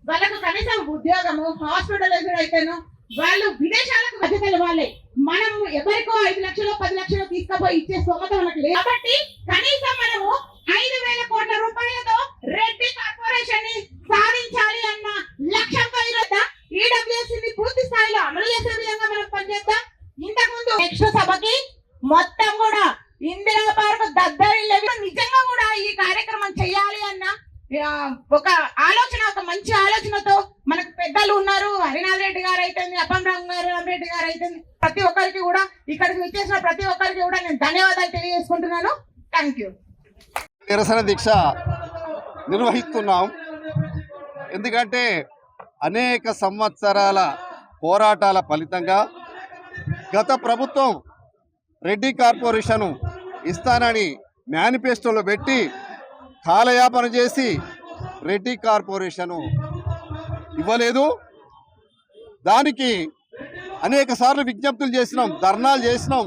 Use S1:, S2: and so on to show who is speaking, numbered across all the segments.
S1: వాళ్ళకు కనీసం ఉద్యోగము హాస్పిటల్ అయితేను వాళ్ళు విదేశాలకు బాధ్యతలు వాళ్ళే. మనం ఎవరికో 5 లక్షలు 10 లక్షలు తీసుకుపోయి ఇచ్చే స్తోమత మనకు లేదు. కాబట్టి కనీసం మనము 5,000 కోట్ల రూపాయలతో రెడ్డి కార్పొరేషన్ ని సాధించాలి అన్న లక్ష్యంతో ఈడబ్ల్యూఎస్ ని పూర్తి స్థాయిలో అమలు చేసే విధంగా మనం పనిచేద్దాం. ఇంతకుముందు నెక్స్ట్ సభకి మొత్తం కూడా ఇందిరా పార్క్ దద్దరి నిజంగా కూడా ఈ కార్యక్రమం చేయాలి అన్న ఒక ఆలోచన, ఒక మంచి ఆలోచనతో మనకు పెద్దలు ఉన్నారు. హరినాథ్ రెడ్డి గారు అయితే, అప్పం రామరెడ్డి గారు అయితే, ప్రతి ఒక్కరికి కూడా ఇక్కడికి వచ్చేసిన ప్రతి ఒక్కరికి కూడా నేను ధన్యవాదాలు తెలియజేసుకుంటున్నాను. Thank you.
S2: నిరసన దీక్ష నిర్వహిస్తున్నాం. ఎందుకంటే అనేక సంవత్సరాల పోరాటాల ఫలితంగా గత ప్రభుత్వం రెడ్డి కార్పొరేషను ఇస్తానని మేనిఫెస్టోలో పెట్టి కాలయాపన చేసి రెడ్డి కార్పొరేషను ఇవ్వలేదు. దానికి అనేక సార్లు విజ్ఞప్తులు చేసినాం, ధర్నాలు చేసినాం,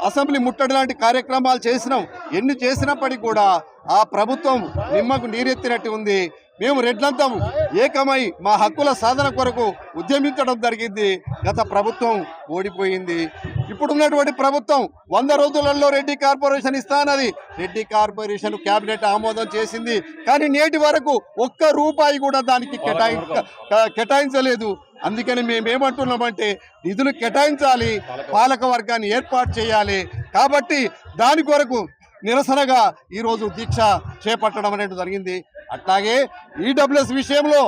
S2: అసెంబ్లీ ముట్టడి లాంటి కార్యక్రమాలు చేసినాం. ఎన్ని చేసినప్పటికీ కూడా ఆ ప్రభుత్వం నిమ్మకు నీరెత్తినట్టు ఉంది. మేము రెడ్లంతా ఏకమై మా హక్కుల సాధన కొరకు ఉద్యమించడం జరిగింది. గత ప్రభుత్వం ఓడిపోయింది. ఇప్పుడున్నటువంటి ప్రభుత్వం 100 రోజులలో రెడ్డి కార్పొరేషన్ ఇస్తానది రెడ్డి కార్పొరేషన్ కేబినెట్ ఆమోదం చేసింది. కానీ నేటి వరకు ఒక్క రూపాయి కూడా దానికి కేటాయించలేదు. అందుకని మేమేమంటున్నామంటే నిధులు కేటాయించాలి, పాలక వర్గాన్ని ఏర్పాటు చేయాలి. కాబట్టి దాని కొరకు నిరసనగా ఈరోజు దీక్ష చేపట్టడం అనేది జరిగింది. అట్లాగే ఈడబ్ల్యూఎస్ విషయంలో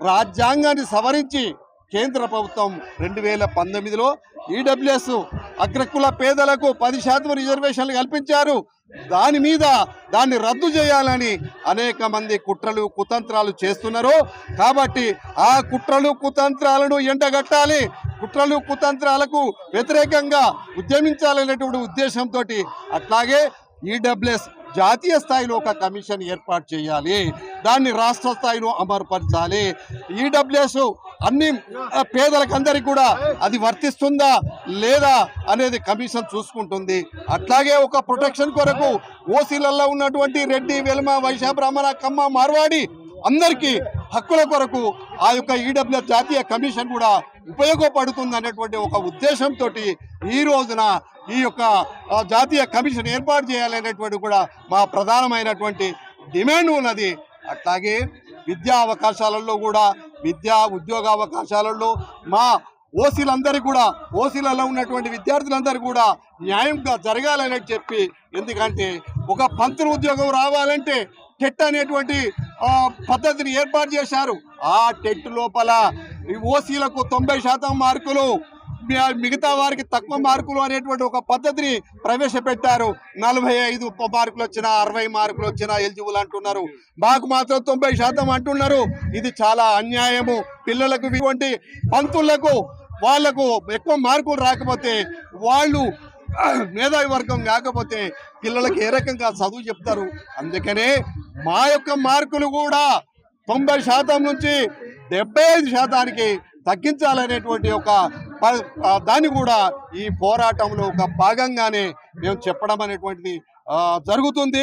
S2: రాజ్యాంగాన్ని సవరించి కేంద్ర ప్రభుత్వం 2019లో ఈడబ్ల్యూఎస్ అగ్రకుల పేదలకు 10% రిజర్వేషన్లు కల్పించారు. దాన్ని రద్దు చేయాలని అనేక మంది కుట్రలు కుతంత్రాలు చేస్తున్నారు. కాబట్టి ఆ కుట్రలు కుతంత్రాలను ఎండగట్టాలి, కుట్రలు కుతంత్రాలకు వ్యతిరేకంగా ఉద్యమించాలనేటువంటి ఉద్దేశంతో అట్లాగే ఈడబ్ల్యూఎస్ జాతీయ స్థాయిలో ఒక కమిషన్ ఏర్పాటు చేయాలి, దాన్ని రాష్ట్ర స్థాయిలో అమలుపరచాలి. ఈడబ్ల్యూఎస్ అన్ని పేదలకందరికీ కూడా అది వర్తిస్తుందా లేదా అనేది కమిషన్ చూసుకుంటుంది. అట్లాగే ఒక ప్రొటెక్షన్ కొరకు ఓసీలలో ఉన్నటువంటి రెడ్డి, వెల్మ, వైశ్య, బ్రాహ్మణ, కమ్మ, మార్వాడి అందరికీ హక్కుల కొరకు ఆ యొక్క ఈడబ్ల్యూఎస్ జాతీయ కమిషన్ కూడా ఉపయోగపడుతుంది అనేటువంటి ఒక ఉద్దేశంతో ఈ రోజున ఈ యొక్క జాతీయ కమిషన్ ఏర్పాటు చేయాలనేటువంటి కూడా మా ప్రధానమైనటువంటి డిమాండ్ ఉన్నది. అట్లాగే విద్యా అవకాశాలలో కూడా, విద్యా ఉద్యోగ అవకాశాలలో మా ఓసీలందరికీ కూడా, ఓసీలలో ఉన్నటువంటి విద్యార్థులందరూ కూడా న్యాయంగా జరగాలని చెప్పి, ఎందుకంటే ఒక పంతులు ఉద్యోగం రావాలంటే టెట్ అనేటువంటి పద్ధతిని ఏర్పాటు చేశారు. ఆ టెట్ లోపల ఓసీలకు 90% మార్కులు, మిగతా వారికి తక్కువ మార్కులు అనేటువంటి ఒక పద్ధతిని ప్రవేశపెట్టారు. 45 మార్కులు వచ్చినా 60 మార్కులు వచ్చినా ఎలిజిబుల్ అంటున్నారు. మాకు మాత్రం 90% అంటున్నారు. ఇది చాలా అన్యాయము. పిల్లలకు ఇటువంటి పంతులకు వాళ్లకు ఎక్కువ మార్కులు రాకపోతే, వాళ్ళు మేధావి వర్గం కాకపోతే పిల్లలకి ఏ రకంగా చదువు చెప్తారు? అందుకనే మా యొక్క మార్కులు కూడా 90% నుంచి 75%కి తగ్గించాలనేటువంటి ఒక దాన్ని కూడా ఈ పోరాటంలో ఒక భాగంగానే మేము చెప్పడం అనేటువంటిది జరుగుతుంది.